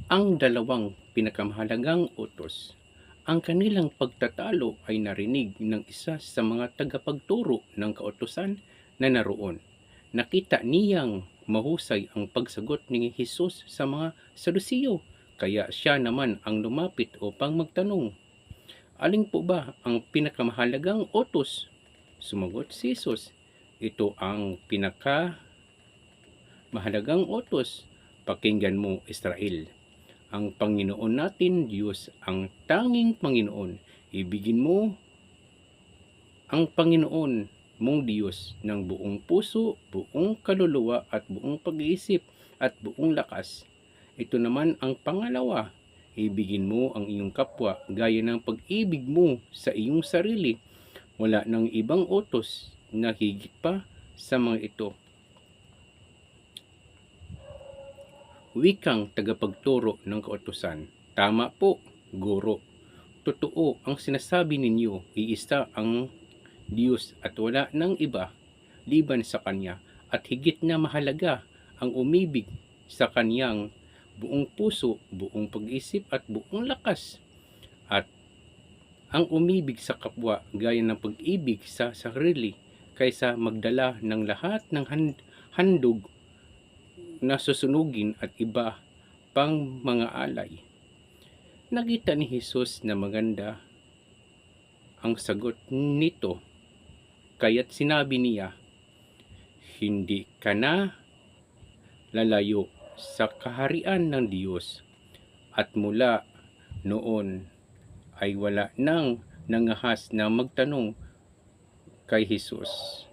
ang dalawang pinakamahalagang utos. Ang kanilang pagtatalo ay narinig ng isa sa mga tagapagturo ng kautusan na naroon. Nakita niyang mahusay ang pagsagot ni Jesus sa mga Saduseyo, kaya siya naman ang lumapit upang magtanong, "Alin po ba ang pinakamahalagang utos?" Sumagot si Jesus, "Ito ang pinakamahalagang utos. Pakinggan mo, Israel. Ang Panginoon natin Diyos ang tanging Panginoon. Ibigin mo ang Panginoon mong Diyos ng buong puso, buong kaluluwa at buong pag-iisip at buong lakas. Ito naman ang pangalawa, ibigin mo ang iyong kapwa gaya ng pag-ibig mo sa iyong sarili. Wala nang ibang utos na higit pa sa mga ito." Wikang tagapagturo ng kautusan. "Tama po, guro. Totoo ang sinasabi ninyo, iisa ang Diyos at wala nang iba liban sa Kanya, at higit na mahalaga ang umibig sa Kaniyang buong puso, buong pag-isip at buong lakas, at ang umibig sa kapwa gaya ng pag-ibig sa sarili, kaysa magdala ng lahat ng handog na susunugin at iba pang mga alay." Nakita ni Jesus na maganda ang sagot nito, kaya't sinabi niya, "Hindi ka na lalayo sa kaharian ng Diyos." At mula noon ay wala nang nangahas na magtanong kay Jesus.